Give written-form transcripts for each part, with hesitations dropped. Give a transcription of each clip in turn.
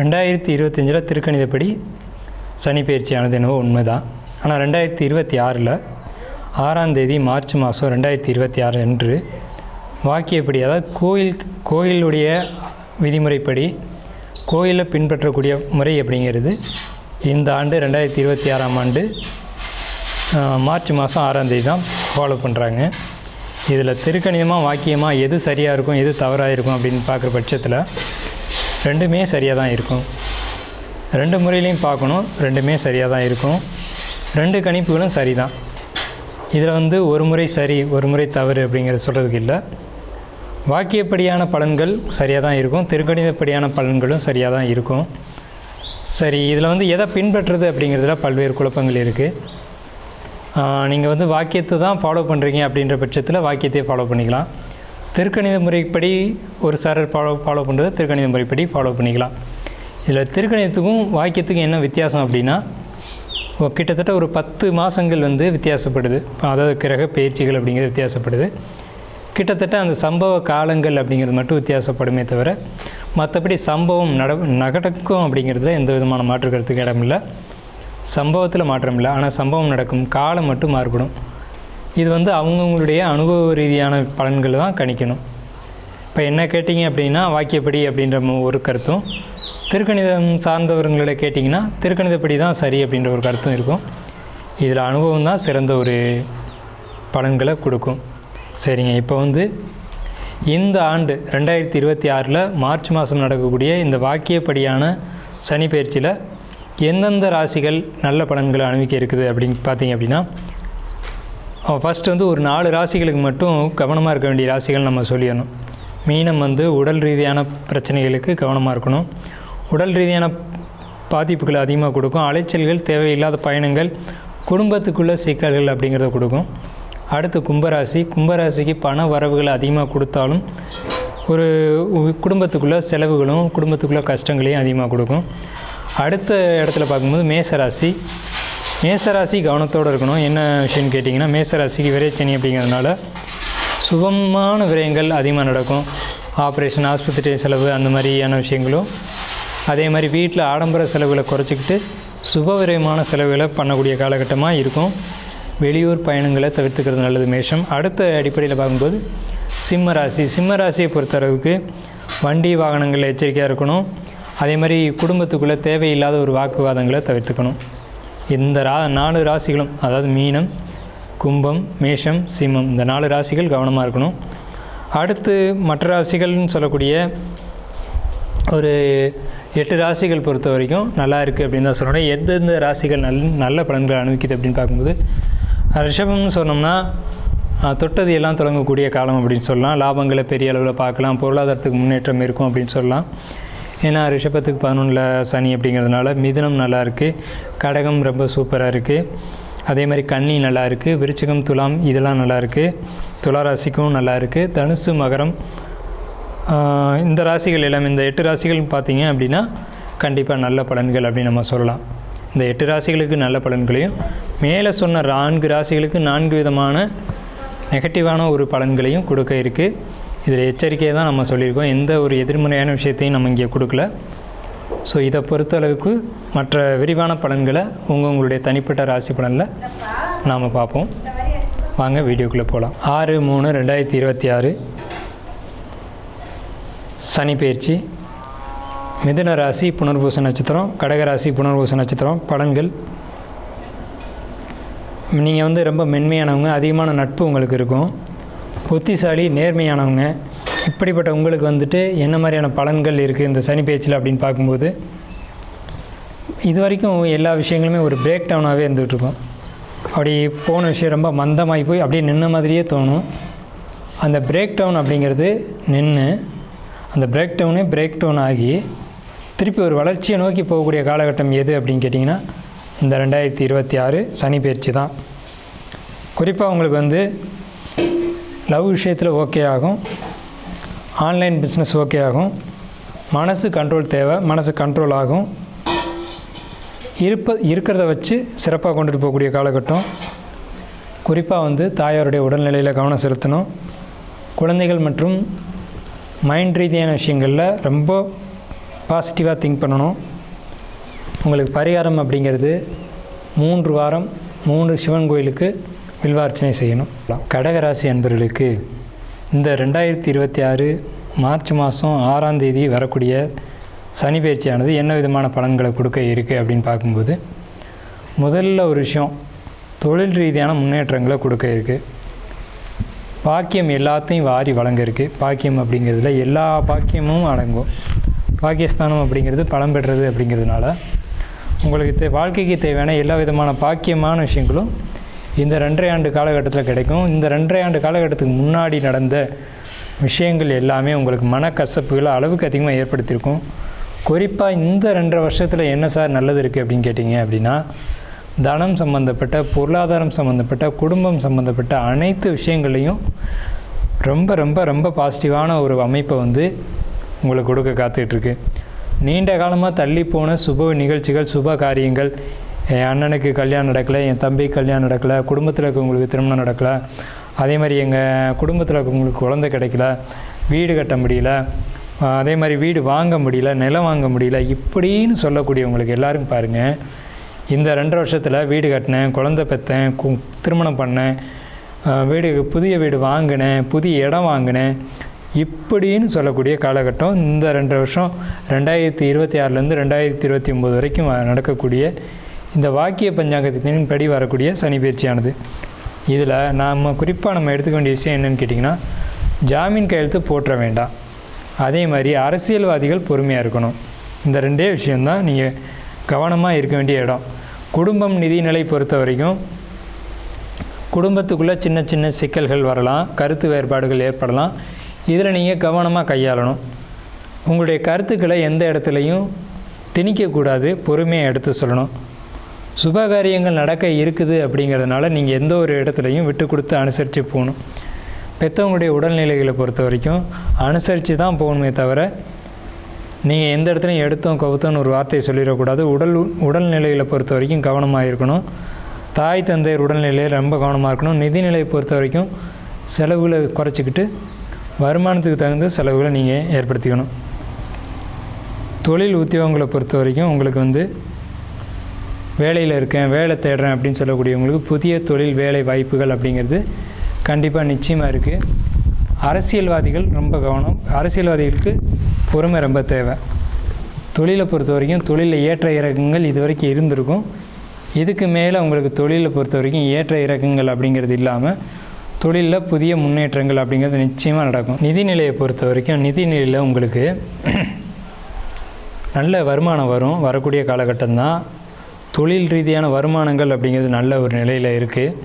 2025 திருக்கணிதப்படி சனி பயிற்சியானது என்னவோ உண்மைதான். ஆனால் 2026 6ஆம் தேதி மார்ச் மாதம் 2026 அன்று வாக்கியப்படி, அதாவது கோயிலுடைய விதிமுறைப்படி கோயிலில் பின்பற்றக்கூடிய முறை அப்படிங்கிறது இந்த ஆண்டு 2026ஆம் ஆண்டு மார்ச் மாதம் 6ஆம் தேதி தான் ஃபாலோ பண்ணுறாங்க. இதில் திருக்கணிதமாக வாக்கியமாக எது சரியாக இருக்கும் எது தவறாக இருக்கும் அப்படின்னு பார்க்குற பட்சத்தில் ரெண்டுமே சரியாக தான் இருக்கும். ரெண்டு முறையிலையும் பார்க்கணும், ரெண்டுமே சரியாக தான் இருக்கும். ரெண்டு கணிப்புகளும் சரி தான். இதில் ஒரு முறை சரி ஒரு முறை தவறு அப்படிங்கிறத சொல்கிறதுக்கு இல்லை. வாக்கியப்படியான பலன்கள் சரியாக தான் இருக்கும், திருக்கணிதப்படியான பலன்களும் சரியாக தான் இருக்கும். சரி, இதில் எதை பின்பற்றுறது அப்படிங்கிறதுல பல்வேறு குழப்பங்கள் இருக்குது. நீங்கள் வாக்கியத்தை தான் ஃபாலோ பண்ணுறீங்க அப்படின்ற பட்சத்தில் வாக்கியத்தையே ஃபாலோ பண்ணிக்கலாம். திருக்கணித முறைப்படி ஒரு சாரர் ஃபாலோ பண்ணுறது திருக்கணித முறைப்படி ஃபாலோ பண்ணிக்கலாம். இதில் திருக்கணிதத்துக்கும் வாக்கியத்துக்கும் என்ன வித்தியாசம் அப்படின்னா, கிட்டத்தட்ட ஒரு 10 மாதங்கள் வித்தியாசப்படுது. அதாவது கிரக பயிற்சிகள் அப்படிங்கிறது வித்தியாசப்படுது. கிட்டத்தட்ட அந்த சம்பவ காலங்கள் அப்படிங்கிறது மட்டும் வித்தியாசப்படுமே தவிர மற்றபடி சம்பவம் நடக்கும் அப்படிங்கிறதுல எந்த விதமான மாற்று கருத்துக்கு இடமில்லை. சம்பவத்தில் மாற்றம் இல்லை, ஆனால் சம்பவம் நடக்கும் காலம் மட்டும் மாறுபடும். இது அவங்கவுங்களுடைய அனுபவ ரீதியான பலன்களை தான் கணிக்கணும். இப்போ என்ன கேட்டிங்க அப்படின்னா வாக்கியப்படி அப்படின்ற ஒரு கருத்தும், திருக்கணிதம் சார்ந்தவர்களை கேட்டிங்கன்னா திருக்கணிதப்படி தான் சரி அப்படின்ற ஒரு கருத்தும் இருக்கும். இதில் அனுபவம் தான் சிறந்த ஒரு பலன்களை கொடுக்கும். சரிங்க, இப்போ இந்த ஆண்டு 2026 மார்ச் மாதம் நடக்கக்கூடிய இந்த வாக்கியப்படியான சனி பயிற்சியில் எந்தெந்த ராசிகள் நல்ல பலன்களை அனுபவிக்க இருக்குது அப்படின்னு பார்த்தீங்க அப்படின்னா, ஃபஸ்ட்டு ஒரு 4 ராசிகளுக்கு மட்டும் கவனமாக இருக்க வேண்டிய ராசிகள் நம்ம சொல்லிடணும். மீனம் உடல் ரீதியான பிரச்சனைகளுக்கு கவனமாக இருக்கணும். உடல் ரீதியான பாதிப்புகளை அதிகமாக கொடுக்கும். அலைச்சல்கள், தேவையில்லாத பயணங்கள், குடும்பத்துக்குள்ளே சிக்கல்கள் அப்படிங்கிறத கொடுக்கும். அடுத்து கும்பராசிக்கு பண வரவுகள் அதிகமாக கொடுத்தாலும் ஒரு குடும்பத்துக்குள்ளே செலவுகளும் குடும்பத்துக்குள்ளே கஷ்டங்களையும் அதிகமாக கொடுக்கும். அடுத்த இடத்துல பார்க்கும்போது மேசராசி கவனத்தோடு இருக்கணும். என்ன விஷயம்னு கேட்டிங்கன்னா, மேசராசிக்கு விரைச்சனி அப்படிங்கிறதுனால சுபமான விரயங்கள் அதிகமாக நடக்கும். ஆப்ரேஷன், ஆஸ்பத்திரி செலவு அந்த மாதிரியான விஷயங்களும், அதே மாதிரி வீட்டில் ஆடம்பர செலவுகளை குறைச்சிக்கிட்டு சுப விரயமான செலவுகளை பண்ணக்கூடிய காலகட்டமாக இருக்கும். வெளியூர் பயணங்களை தவிர்த்துக்கிறது நல்லது மேஷம். அடுத்த அடிப்படையில் பார்க்கும்போது சிம்மராசியை பொறுத்தளவுக்கு வண்டி வாகனங்களில் எச்சரிக்கையாக இருக்கணும். அதே மாதிரி குடும்பத்துக்குள்ளே தேவையில்லாத ஒரு வாக்குவாதங்களை தவிர்த்துக்கணும். இந்த 4 ராசிகளும், அதாவது மீனம், கும்பம், மேஷம், சிம்மம், இந்த 4 ராசிகள் கவனமாக இருக்கணும். அடுத்து மற்ற ராசிகள்னு சொல்லக்கூடிய ஒரு 8 ராசிகள் பொறுத்த வரைக்கும் நல்லா இருக்குது அப்படின்னு தான் சொல்லணும். எந்தெந்த ராசிகள் நல்ல பலன்களை அனுபவிக்குது அப்படின்னு பார்க்கும்போது, ரிஷபம்னு சொன்னோம்னா தொட்டது எல்லாம் தொடங்கக்கூடிய காலம் அப்படின்னு சொல்லலாம். லாபங்களை பெரிய அளவில் பார்க்கலாம், பொருளாதாரத்துக்கு முன்னேற்றம் இருக்கும் அப்படின்னு சொல்லலாம். ஏன்னா ரிஷபத்துக்கு 11ல் சனி அப்படிங்கிறதுனால. மிதுனம் நல்லா இருக்குது, கடகம் ரொம்ப சூப்பராக இருக்குது, அதே மாதிரி கன்னி நல்லா இருக்குது, விருச்சிகம், துலாம் இதெல்லாம் நல்லா இருக்குது, துளாராசிக்கும் நல்லா இருக்குது, தனுசு, மகரம், இந்த ராசிகள் எல்லாமே, இந்த 8 ராசிகள் பார்த்திங்க அப்படின்னா கண்டிப்பாக நல்ல பலன்கள் அப்படின்னு நம்ம சொல்லலாம். இந்த 8 ராசிகளுக்கு நல்ல பலன்களையும், மேலே சொன்ன 4 ராசிகளுக்கு 4 விதமான நெகட்டிவான ஒரு பலன்களையும் கொடுக்க இருக்குது. இதில் எச்சரிக்கையை தான் நம்ம சொல்லியிருக்கோம். எந்த ஒரு எதிர்மறையான விஷயத்தையும் நம்ம இங்கே கொடுக்கல. ஸோ இதை பொறுத்தளவுக்கு மற்ற விரிவான பலன்களை உங்களுடைய தனிப்பட்ட ராசி பலனில் நாம் பார்ப்போம். வாங்க வீடியோக்குள்ளே போகலாம். 6/3/2026 சனி பயிற்சி. மிதுன ராசி புனர்பூச நட்சத்திரம், கடகராசி புனர்பூச நட்சத்திரம். பலன்கள்: நீங்கள் ரொம்ப மென்மையானவங்க, அதிகமான நட்பு உங்களுக்கு இருக்கும், புத்திசாலி, நேர்மையானவங்க. இப்படிப்பட்ட உங்களுக்கு என்ன மாதிரியான பலன்கள் இருக்குது இந்த சனி பயிற்சியில் அப்படின்னு பார்க்கும்போது, இது வரைக்கும் எல்லா விஷயங்களுமே ஒரு பிரேக் டவுனாகவே இருந்துகிட்ருக்கும். அப்படி போன விஷயம் ரொம்ப மந்தமாகி போய் அப்படியே நின்ன மாதிரியே தோணும். அந்த பிரேக் டவுன் அப்படிங்கிறது நின்று, அந்த பிரேக் டவுன் ஆகி திருப்பி ஒரு வளர்ச்சியை நோக்கி போகக்கூடிய காலகட்டம் எது அப்படின்னு கேட்டிங்கன்னா, இந்த 2026 சனி பயிற்சி தான். குறிப்பாக உங்களுக்கு லவ் விஷயத்தில் ஓகே ஆகும், ஆன்லைன் பிஸ்னஸ் ஓகே ஆகும், மனசு கண்ட்ரோல் தேவை, மனசு கண்ட்ரோல் ஆகும். இருக்கிறத வச்சு சிறப்பாக கொண்டுட்டு போகக்கூடிய காலகட்டம். குறிப்பாக தாயாருடைய உடல்நிலையில் கவனம் செலுத்தணும். குழந்தைகள் மற்றும் மைண்ட் ரீதியான விஷயங்களில் ரொம்ப பாசிட்டிவாக திங்க் பண்ணணும். உங்களுக்கு பரிகாரம் அப்படிங்கிறது 3 வாரம் 3 சிவன் கோயிலுக்கு வில்வார்ச்சனை செய்யணும். கடகராசி அன்பர்களுக்கு இந்த 2026 மார்ச் மாதம் 6ஆம் தேதி வரக்கூடிய சனி பயிற்சியானது என்ன விதமான பலன்களை கொடுக்க இருக்குது அப்படின்னு பார்க்கும்போது, முதல்ல ஒரு விஷயம், தொழில் ரீதியான முன்னேற்றங்களை கொடுக்க இருக்குது. பாக்கியம் எல்லாத்தையும் வாரி வழங்க இருக்குது. பாக்கியம் அப்படிங்கிறதுல எல்லா பாக்கியமும் அடங்கும். பாக்கியஸ்தானம் அப்படிங்கிறது பலம் பெற்றது அப்படிங்கிறதுனால உங்களுக்கு வாழ்க்கைக்கு தேவையான எல்லா விதமான பாக்கியமான விஷயங்களும் இந்த 2.5 ஆண்டு காலகட்டத்தில் கிடைக்கும். இந்த 2.5 ஆண்டு காலகட்டத்துக்கு முன்னாடி நடந்த விஷயங்கள் எல்லாமே உங்களுக்கு மனக்கசப்புகளை அளவுக்கு அதிகமாக ஏற்படுத்தியிருக்கும். குறிப்பாக இந்த 2.5 வருஷத்தில் என்ன சார் நல்லது இருக்குது அப்படின்னு கேட்டிங்க அப்படின்னா, தனம் சம்மந்தப்பட்ட, பொருளாதாரம் சம்மந்தப்பட்ட, குடும்பம் சம்மந்தப்பட்ட அனைத்து விஷயங்களையும் ரொம்ப ரொம்ப ரொம்ப பாசிட்டிவான ஒரு அமைப்பை வந்து உங்களுக்கு கொடுக்க காத்துட்ருக்கு. நீண்ட காலமாக தள்ளி போன சுப நிகழ்ச்சிகள், சுப காரியங்கள், என் அண்ணனுக்கு கல்யாணம் நடக்கலை, என் தம்பிக்கு கல்யாணம் நடக்கலை, குடும்பத்தில் இருக்கவங்களுக்கு திருமணம் நடக்கலை, அதே மாதிரி எங்கள் குடும்பத்தில் இருக்கவங்களுக்கு குழந்தை கிடைக்கல, வீடு கட்ட முடியல, அதே மாதிரி வீடு வாங்க முடியல, நிலம் வாங்க முடியல, இப்படின்னு சொல்லக்கூடியவங்களுக்கு எல்லாரும் பாருங்கள், இந்த 2 வருஷத்தில் வீடு கட்டினேன், குழந்தை பெற்றேன், திருமணம் பண்ணேன், புதிய வீடு வாங்கினேன், புதிய இடம் வாங்கினேன், இப்படின்னு சொல்லக்கூடிய காலகட்டம் இந்த 2 வருஷம் 2026லேருந்து 2029 வரைக்கும் நடக்கக்கூடிய இந்த வாக்கிய பஞ்சாங்கத்தின் படி வரக்கூடிய சனி பயிற்சியானது. இதில் குறிப்பாக நம்ம எடுத்துக்க வேண்டிய விஷயம் என்னென்னு கேட்டிங்கன்னா, ஜாமீன் கையெழுத்து போற்ற வேண்டாம். அதே மாதிரி அரசியல்வாதிகள் பொறுமையாக இருக்கணும். இந்த 2 விஷயந்தான் நீங்கள் கவனமாக இருக்க வேண்டிய இடம். குடும்பம் நிதிநிலை பொறுத்த வரைக்கும் குடும்பத்துக்குள்ளே சின்ன சின்ன சிக்கல்கள் வரலாம், கருத்து வேறுபாடுகள் ஏற்படலாம். இதில் நீங்கள் கவனமாக கையாளணும். உங்களுடைய கருத்துக்களை எந்த இடத்துலையும் திணிக்கக்கூடாது, பொறுமையாக எடுத்து சொல்லணும். சுபகாரியங்கள் நடக்க இருக்குது அப்படிங்கிறதுனால நீங்கள் எந்த ஒரு இடத்துலையும் விட்டு கொடுத்து அனுசரித்து போகணும். பெற்றவங்களுடைய உடல்நிலைகளை பொறுத்த வரைக்கும் அனுசரித்து தான் போகணுமே தவிர நீங்கள் எந்த இடத்துலையும் எடுத்தோம் கவுத்தோன்னு ஒரு வார்த்தையை சொல்லிடக்கூடாது. உடல்நிலைகளை பொறுத்த வரைக்கும் கவனமாக இருக்கணும். தாய் தந்தையர் உடல்நிலையில் ரொம்ப கவனமாக இருக்கணும். நிதிநிலையை பொறுத்த வரைக்கும் செலவுகளை குறைச்சிக்கிட்டு வருமானத்துக்கு தகுந்த செலவுகளை நீங்கள் ஏற்படுத்திக்கணும். தொழில் உத்தியோகங்களை பொறுத்த வரைக்கும் உங்களுக்கு வந்து வேலையில் இருக்கேன், வேலை தேடுறேன் அப்படின்னு சொல்லக்கூடியவங்களுக்கு புதிய தொழில் வேலை வாய்ப்புகள் அப்படிங்கிறது கண்டிப்பாக நிச்சயமாக இருக்குது. அரசியல்வாதிகள் ரொம்ப கவனம். அரசியல்வாதிகளுக்கு பொறுமை ரொம்ப தேவை. தொழிலை பொறுத்த வரைக்கும் தொழிலில் ஏற்ற இறக்கங்கள் இது வரைக்கும் இருந்திருக்கும். இதுக்கு மேலே உங்களுக்கு தொழிலை பொறுத்த வரைக்கும் ஏற்ற இறக்கங்கள் அப்படிங்கிறது இல்லாமல் தொழிலில் புதிய முன்னேற்றங்கள் அப்படிங்கிறது நிச்சயமாக நடக்கும். நிதிநிலையை பொறுத்த வரைக்கும் நிதிநிலையில் உங்களுக்கு நல்ல வருமானம் வரும். வரக்கூடிய காலகட்டம் தான். தொழில் ரீதியான வருமானங்கள் அப்படிங்கிறது நல்ல ஒரு நிலையில் இருக்குது.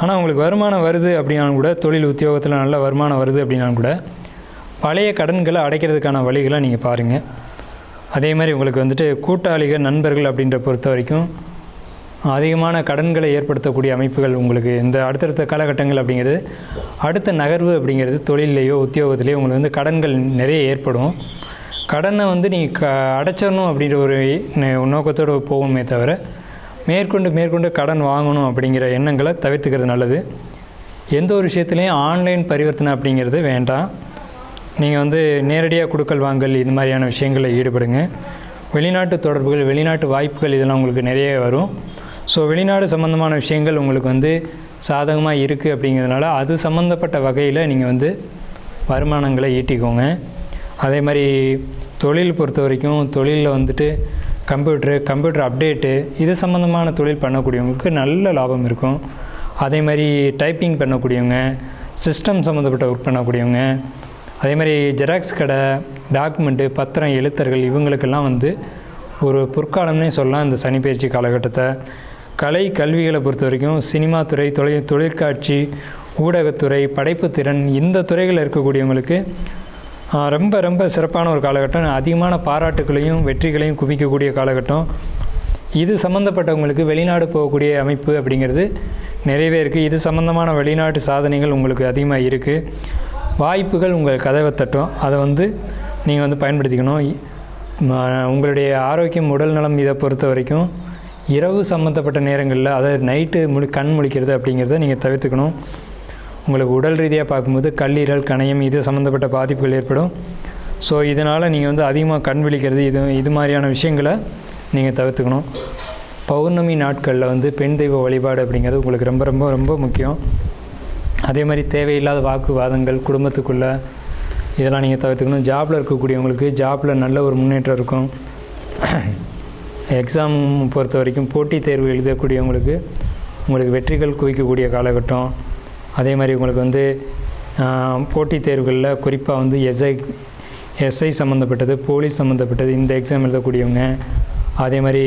ஆனால் உங்களுக்கு வருமானம் வருது அப்படின்னாலும் கூட, தொழில் உத்தியோகத்தில் நல்ல வருமானம் வருது அப்படின்னாலும் கூட, பழைய கடன்களை அடைக்கிறதுக்கான வழிகளை நீங்கள் பாருங்கள். அதே மாதிரி உங்களுக்கு வந்துட்டு கூட்டாளிகள், நண்பர்கள் அப்படின்ற பொறுத்த வரைக்கும் அதிகமான கடன்களை ஏற்படுத்தக்கூடிய அமைப்புகள் உங்களுக்கு இந்த அடுத்தடுத்த காலகட்டங்கள் அப்படிங்கிறது, அடுத்த நகர்வு அப்படிங்கிறது தொழிலையோ உத்தியோகத்திலேயோ உங்களுக்கு வந்து கடன்கள் நிறைய ஏற்படும். கடனை வந்து நீங்கள் அடைச்சிடணும் அப்படின்ற ஒரு நோக்கத்தோடு போகணுமே தவிர மேற்கொண்டு கடன் வாங்கணும் அப்படிங்கிற எண்ணங்களை தவிர்த்துக்கிறது நல்லது. எந்த ஒரு விஷயத்துலையும் ஆன்லைன் பரிவர்த்தனை அப்படிங்கிறது வேண்டாம். நீங்கள் வந்து நேரடியாக கொடுக்கல் வாங்கல் இது மாதிரியான விஷயங்களில் ஈடுபடுங்க. வெளிநாட்டு தொடர்புகள், வெளிநாட்டு வாய்ப்புகள் இதெல்லாம் உங்களுக்கு நிறைய வரும். ஸோ வெளிநாடு சம்மந்தமான விஷயங்கள் உங்களுக்கு வந்து சாதகமாக இருக்குது அப்படிங்கிறதுனால அது சம்மந்தப்பட்ட வகையில் நீங்கள் வந்து வருமானங்களை ஈட்டிக்கோங்க. அதே மாதிரி தொழில் பொறுத்த வரைக்கும் தொழிலில் வந்துட்டு கம்ப்யூட்டர் அப்டேட்டு இது சம்மந்தமான தொழில் பண்ணக்கூடியவங்களுக்கு நல்ல லாபம் இருக்கும். அதே மாதிரி டைப்பிங் பண்ணக்கூடியவங்க, சிஸ்டம் சம்மந்தப்பட்ட ஒர்க் பண்ணக்கூடியவங்க, அதே மாதிரி ஜெராக்ஸ் கடை, டாக்குமெண்ட்டு, பத்திரம், எழுத்தர்கள் இவங்களுக்கெல்லாம் வந்து ஒரு பொற்காலம்னே சொல்லலாம் இந்த சனி பயிற்சி காலகட்டத்தை. கலை கல்விகளை பொறுத்த வரைக்கும் சினிமா துறை, தொழிற்காட்சி, ஊடகத்துறை, படைப்புத்திறன் இந்த துறைகளில் இருக்கக்கூடியவங்களுக்கு ரொம்ப ரொம்ப சிறப்பான ஒரு காலகட்டம். அதிகமான பாராட்டுகளையும் வெற்றிகளையும் குவிக்கக்கூடிய காலகட்டம். இது சம்மந்தப்பட்டவங்களுக்கு வெளிநாடு போகக்கூடிய அமைப்பு அப்படிங்கிறது நிறையவே இருக்குது. இது சம்மந்தமான வெளிநாட்டு சாதனைகள் உங்களுக்கு அதிகமாக இருக்குது. வாய்ப்புகள் உங்கள் கதவை தட்டும். அதை வந்து நீங்கள் வந்து பயன்படுத்திக்கணும். உங்களுடைய ஆரோக்கியம், உடல் நலம் இதை பொறுத்த வரைக்கும் இரவு சம்மந்தப்பட்ட நேரங்களில், அதாவது நைட்டு கண் முழிக்கிறது அப்படிங்கிறத நீங்கள் தவிர்த்துக்கணும். உங்களுக்கு உடல் ரீதியாக பார்க்கும்போது கல்லீரல், கணையம் இது சம்மந்தப்பட்ட பாதிப்புகள் ஏற்படும். ஸோ இதனால் நீங்கள் வந்து அதிகமாக கண் விழிக்கிறது இது மாதிரியான விஷயங்களை நீங்கள் தவிர்த்துக்கணும். பௌர்ணமி நாட்களில் வந்து பெண் தெய்வ வழிபாடு அப்படிங்கிறது உங்களுக்கு ரொம்ப ரொம்ப ரொம்ப முக்கியம். அதே மாதிரி தேவையில்லாத வாக்குவாதங்கள் குடும்பத்துக்குள்ளே இதெல்லாம் நீங்கள் தவிர்த்துக்கணும். ஜாபில் இருக்கக்கூடியவங்களுக்கு ஜாபில் நல்ல ஒரு முன்னேற்றம் இருக்கும். எக்ஸாம் பொறுத்த வரைக்கும் போட்டித் தேர்வு எழுதக்கூடியவங்களுக்கு உங்களுக்கு வெற்றிகள் குவிக்கக்கூடிய காலகட்டம். அதே மாதிரி உங்களுக்கு வந்து போட்டித் தேர்வுகளில் குறிப்பாக வந்து எஸ்ஐ சம்மந்தப்பட்டது, போலீஸ் சம்மந்தப்பட்டது இந்த எக்ஸாம் எழுதக்கூடியவங்க. அதே மாதிரி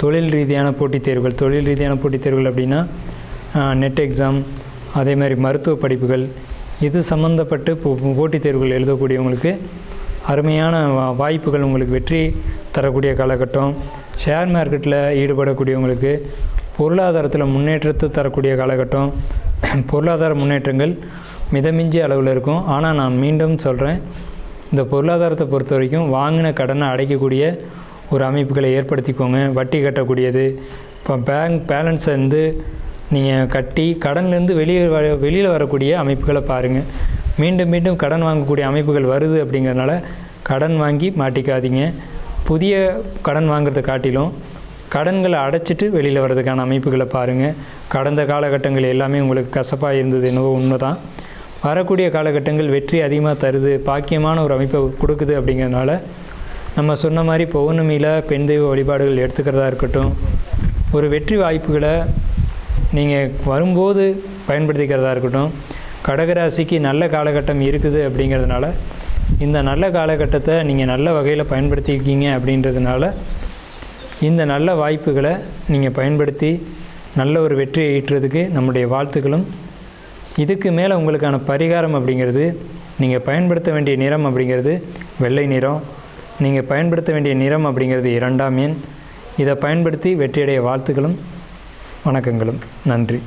தொழில் ரீதியான போட்டித் தேர்வுகள் அப்படின்னா நெட் எக்ஸாம், அதே மாதிரி மருத்துவ படிப்புகள் இது சம்மந்தப்பட்டு போட்டித் தேர்வுகள் எழுதக்கூடியவங்களுக்கு அருமையான வாய்ப்புகள், உங்களுக்கு வெற்றி தரக்கூடிய காலகட்டம். ஷேர் மார்க்கெட்டில் ஈடுபடக்கூடியவங்களுக்கு பொருளாதாரத்தில் முன்னேற்றத்தை தரக்கூடிய காலகட்டம். பொருளாதார முன்னேற்றங்கள் மிதமிஞ்சிய அளவில் இருக்கும். ஆனால் நான் மீண்டும் சொல்கிறேன், இந்த பொருளாதாரத்தை பொறுத்த வரைக்கும் வாங்கின கடனை அடைக்கக்கூடிய ஒரு அமைப்புகளை ஏற்படுத்திக்கோங்க. வட்டி கட்டக்கூடியது, இப்போ பேங்க் பேலன்ஸை வந்து நீங்கள் கட்டி கடன்லேருந்து வெளியில் வரக்கூடிய அமைப்புகளை பாருங்கள். மீண்டும் கடன் வாங்கக்கூடிய அமைப்புகள் வருது அப்படிங்கிறதுனால கடன் வாங்கி மாட்டிக்காதீங்க. புதிய கடன் வாங்குறதை காட்டிலும் கடன்களை அடைச்சிட்டு வெளியில் வர்றதுக்கான அமைப்புகளை பாருங்கள். கடந்த காலகட்டங்கள் எல்லாமே உங்களுக்கு கசப்பாக இருந்தது என்னவோ உண்மைதான். வரக்கூடிய காலகட்டங்கள் வெற்றி அதிகமாக தருது, பாக்கியமான ஒரு அமைப்பை கொடுக்குது. அப்படிங்கிறதுனால நம்ம சொன்ன மாதிரி பௌர்ணமியில் பெண் தெய்வ வழிபாடுகள் எடுத்துக்கிறதா இருக்கட்டும், ஒரு வெற்றி வாய்ப்புகளை நீங்கள் வரும்போது பயன்படுத்திக்கிறதா இருக்கட்டும். கடகராசிக்கு நல்ல காலகட்டம் இருக்குது அப்படிங்கிறதுனால இந்த நல்ல காலகட்டத்தை நீங்கள் நல்ல வகையில் பயன்படுத்திக்கிங்க. அப்படின்றதுனால இந்த நல்ல வாய்ப்புகளை நீங்கள் பயன்படுத்தி நல்ல ஒரு வெற்றியை ஈட்டுறதுக்கு நம்முடைய வாழ்த்துக்களும். இதுக்கு மேலே உங்களுக்கான பரிகாரம் அப்படிங்கிறது, நீங்கள் பயன்படுத்த வேண்டிய நிறம் அப்படிங்கிறது வெள்ளை நிறம். நீங்கள் பயன்படுத்த வேண்டிய நிறம் அப்படிங்கிறது 2ஆம் எண். இதை பயன்படுத்தி வெற்றியடைய வாழ்த்துக்களும் வணக்கங்களும். நன்றி.